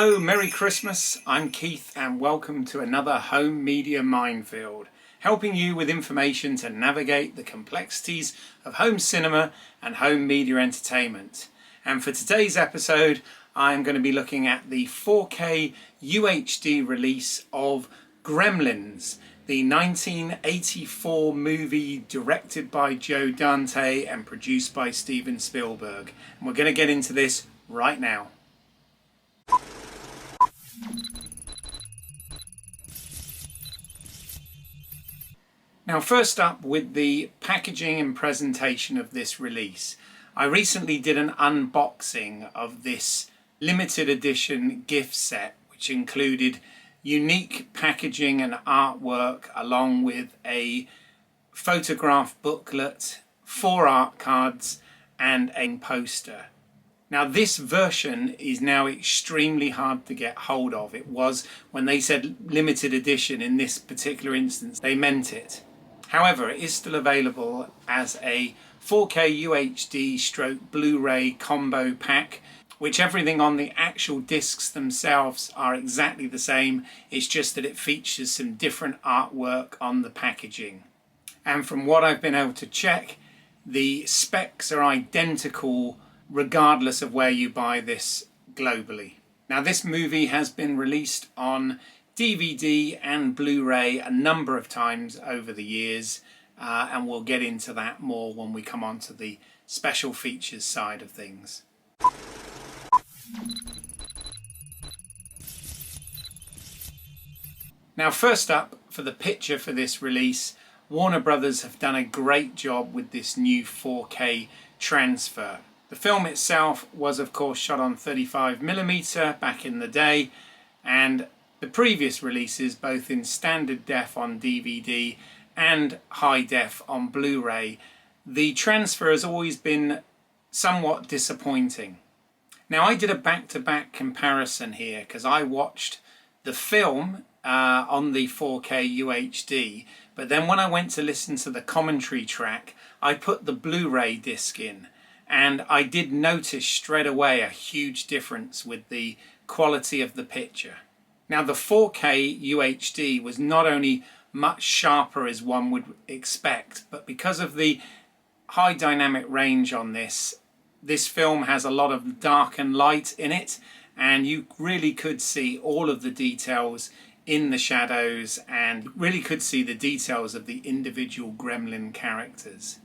Hello, Merry Christmas. I'm Keith and welcome to another Home Media Minefield, helping you with information to navigate the complexities of home cinema and home media entertainment. And for today's episode, I'm going to be looking at the 4K UHD release of Gremlins, the 1984 movie directed by Joe Dante and produced by Steven Spielberg. And we're going to get into this right now. Now, first up with the packaging and presentation of this release. I recently did an unboxing of this limited edition gift set, which included unique packaging and artwork along with a photograph booklet, 4 art cards and a poster. Now, this version is now extremely hard to get hold of. It was, when they said limited edition in this particular instance, they meant it. However, it is still available as a 4K UHD stroke Blu-ray combo pack, which everything on the actual discs themselves are exactly the same. It's just that it features some different artwork on the packaging. And from what I've been able to check, the specs are identical regardless of where you buy this globally. Now, this movie has been released on DVD and Blu-ray a number of times over the years, and we'll get into that more when we come on to the special features side of things. Now, first up, for the picture for this release, Warner Brothers have done a great job with this new 4K transfer. The film itself was of course shot on 35mm back in the day, and the previous releases, both in standard def on DVD and high def on Blu-ray, the transfer has always been somewhat disappointing. Now, I did a back-to-back comparison here because I watched the film on the 4K UHD, but then when I went to listen to the commentary track, I put the Blu-ray disc in, and I did notice straight away a huge difference with the quality of the picture. Now, the 4K UHD was not only much sharper as one would expect, but because of the high dynamic range on this film has a lot of dark and light in it, and you really could see all of the details in the shadows and really could see the details of the individual gremlin characters.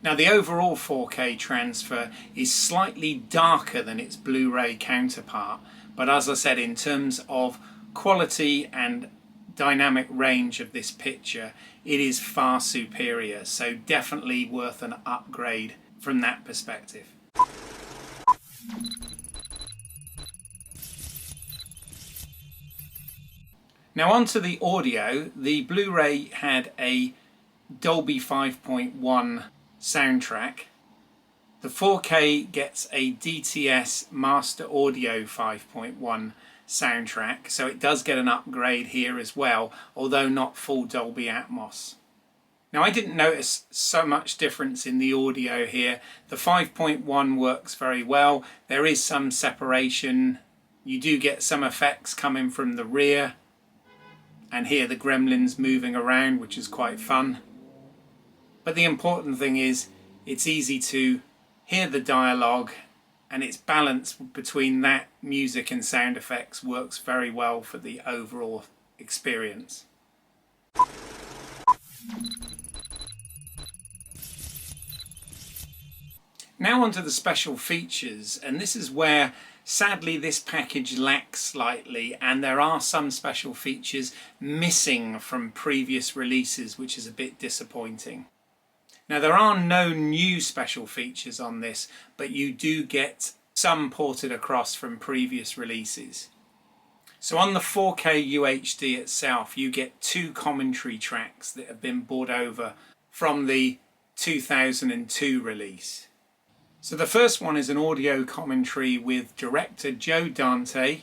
Now, the overall 4K transfer is slightly darker than its Blu-ray counterpart, but as I said, in terms of quality and dynamic range of this picture, it is far superior, so definitely worth an upgrade from that perspective. Now, onto the audio. The Blu-ray had a Dolby 5.1 soundtrack. The 4K gets a DTS Master Audio 5.1 soundtrack, so it does get an upgrade here as well, although not full Dolby Atmos. Now, I didn't notice so much difference in the audio here. The 5.1 works very well. There is some separation. You do get some effects coming from the rear, and hear the gremlins moving around, which is quite fun. But the important thing is it's easy to hear the dialogue, and its balance between that music and sound effects works very well for the overall experience. Now onto the special features, and this is where sadly this package lacks slightly, and there are some special features missing from previous releases, which is a bit disappointing. Now, there are no new special features on this, but you do get some ported across from previous releases. So on the 4K UHD itself, you get 2 commentary tracks that have been brought over from the 2002 release. So the first one is an audio commentary with director Joe Dante,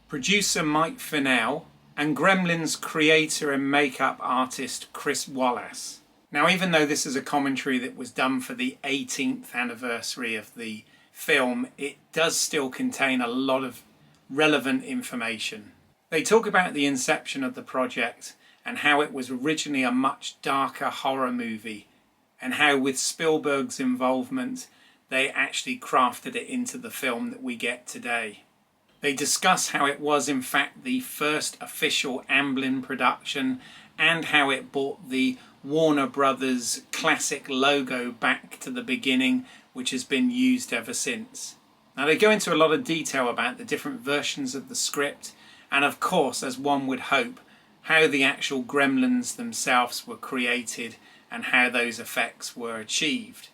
producer Mike Finnell, and Gremlins creator and makeup artist Chris Wallace. Now, even though this is a commentary that was done for the 18th anniversary of the film, it does still contain a lot of relevant information. They talk about the inception of the project and how it was originally a much darker horror movie, and how with Spielberg's involvement they actually crafted it into the film that we get today. They discuss how it was in fact the first official Amblin production and how it brought the Warner Brothers classic logo back to the beginning, which has been used ever since. Now they go into a lot of detail about the different versions of the script and of course, as one would hope, how the actual gremlins themselves were created and how those effects were achieved.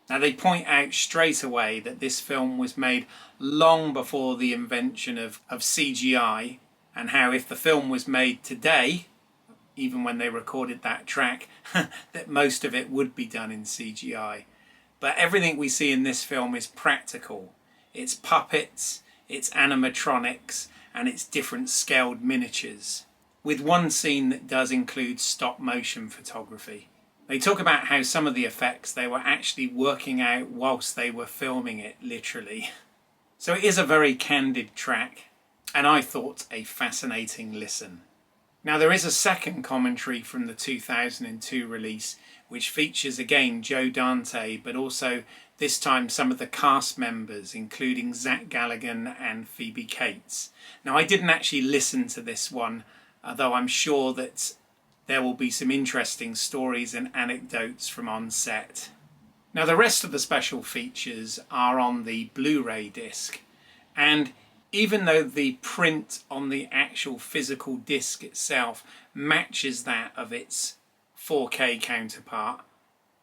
Now they point out straight away that this film was made long before the invention of CGI, and how if the film was made today, even when they recorded that track, that most of it would be done in CGI. But everything we see in this film is practical. It's puppets, it's animatronics, and it's different scaled miniatures, with one scene that does include stop motion photography. They talk about how some of the effects they were actually working out whilst they were filming it, literally. So it is a very candid track, and I thought a fascinating listen. Now there is a second commentary from the 2002 release which features again Joe Dante, but also this time some of the cast members including Zach Galligan and Phoebe Cates. Now I didn't actually listen to this one, although I'm sure that there will be some interesting stories and anecdotes from on set. Now the rest of the special features are on the Blu-ray disc, and even though the print on the actual physical disc itself matches that of its 4K counterpart,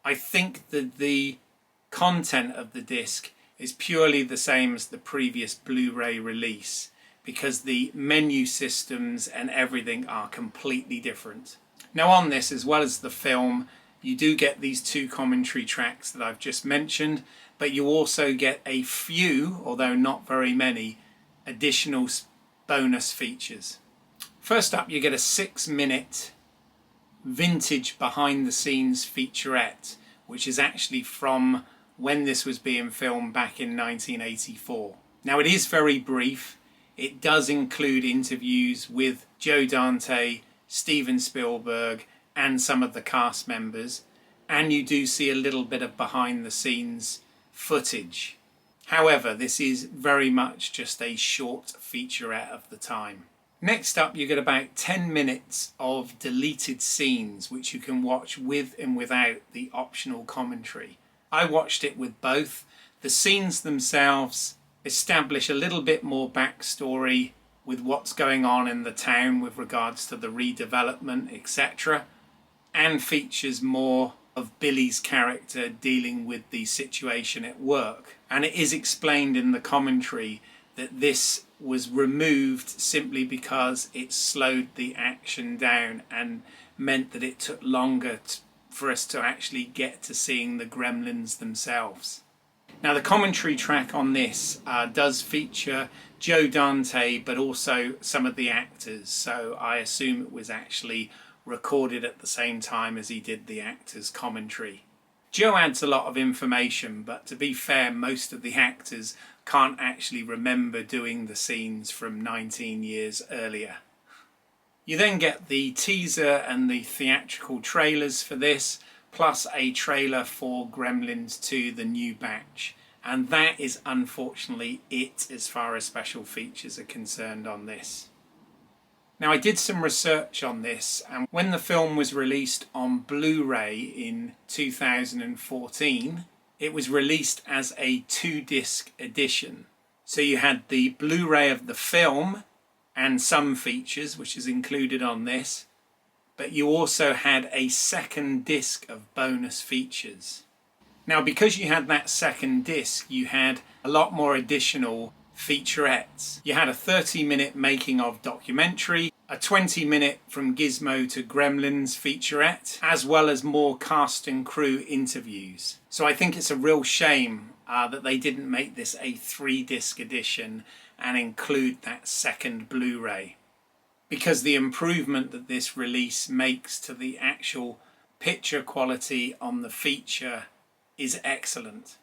I think that the content of the disc is purely the same as the previous Blu-ray release, because the menu systems and everything are completely different. Now on this, as well as the film, you do get these two commentary tracks that I've just mentioned, but you also get a few, although not very many, additional bonus features. First up, you get a 6-minute vintage behind the scenes featurette, which is actually from when this was being filmed back in 1984. Now it is very brief. It does include interviews with Joe Dante, Steven Spielberg and some of the cast members, and you do see a little bit of behind the scenes footage. However, this is very much just a short featurette of the time. Next up, you get about 10 minutes of deleted scenes which you can watch with and without the optional commentary. I watched it with both. The scenes themselves establish a little bit more backstory with what's going on in the town with regards to the redevelopment, etc., and features more of Billy's character dealing with the situation at work. And it is explained in the commentary that this was removed simply because it slowed the action down and meant that it took longer for us to actually get to seeing the gremlins themselves. Now the commentary track on this does feature Joe Dante, but also some of the actors, so I assume it was actually recorded at the same time as he did the actors' commentary. Joe adds a lot of information, but to be fair, most of the actors can't actually remember doing the scenes from 19 years earlier. You then get the teaser and the theatrical trailers for this, plus a trailer for Gremlins 2, the new batch. And that is unfortunately it as far as special features are concerned on this. Now I did some research on this, and when the film was released on Blu-ray in 2014, it was released as a 2-disc edition. So you had the Blu-ray of the film and some features, which is included on this, but you also had a second disc of bonus features. Now because you had that second disc, you had a lot more additional featurettes. You had a 30-minute making of documentary, a 20-minute From Gizmo to Gremlins featurette, as well as more cast and crew interviews. So I think it's a real shame that they didn't make this a 3-disc edition and include that second Blu-ray, because the improvement that this release makes to the actual picture quality on the feature is excellent.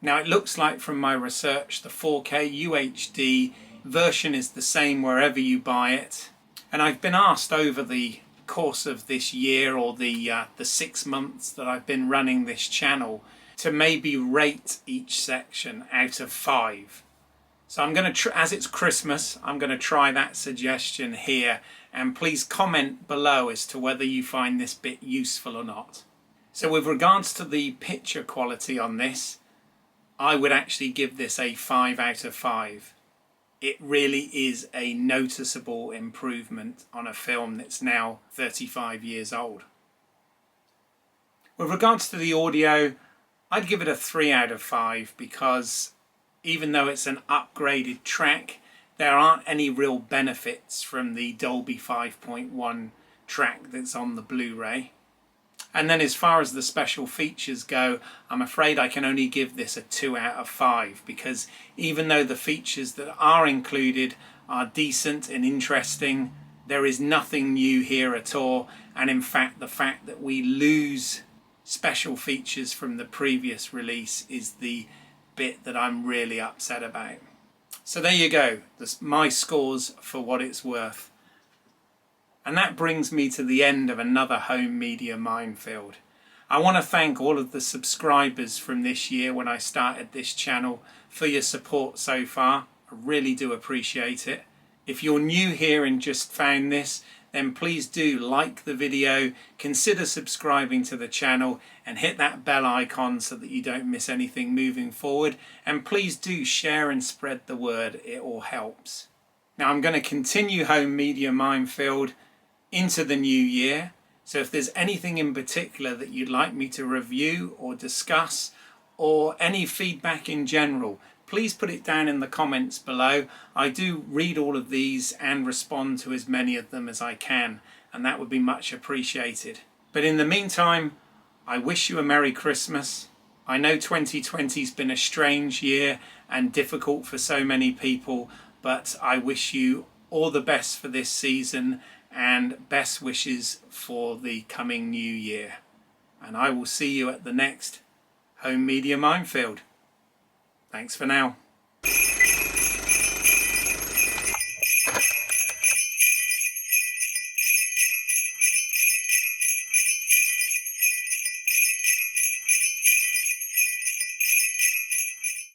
Now it looks like from my research the 4K UHD version is the same wherever you buy it. And I've been asked over the course of this year, or the 6 months that I've been running this channel, to maybe rate each section out of 5. So I'm going to, as it's Christmas, I'm going to try that suggestion here, and please comment below as to whether you find this bit useful or not. So with regards to the picture quality on this, I would actually give this a 5 out of 5. It really is a noticeable improvement on a film that's now 35 years old. With regards to the audio, I'd give it a 3 out of 5 because even though it's an upgraded track, there aren't any real benefits from the Dolby 5.1 track that's on the Blu-ray. And then as far as the special features go, I'm afraid I can only give this a 2 out of 5 because even though the features that are included are decent and interesting, there is nothing new here at all. And in fact, the fact that we lose special features from the previous release is the bit that I'm really upset about. So there you go, my scores for what it's worth. And that brings me to the end of another home media minefield. I want to thank all of the subscribers from this year when I started this channel for your support so far. I really do appreciate it. If you're new here and just found this, then please do like the video, consider subscribing to the channel and hit that bell icon so that you don't miss anything moving forward. And please do share and spread the word, it all helps. Now I'm going to continue Home Media Minefield into the new year. So if there's anything in particular that you'd like me to review or discuss, or any feedback in general, please put it down in the comments below. I do read all of these and respond to as many of them as I can, and that would be much appreciated. But in the meantime, I wish you a Merry Christmas. I know 2020's been a strange year and difficult for so many people, but I wish you all the best for this season and best wishes for the coming new year. And I will see you at the next Home Media Minefield. Thanks for now.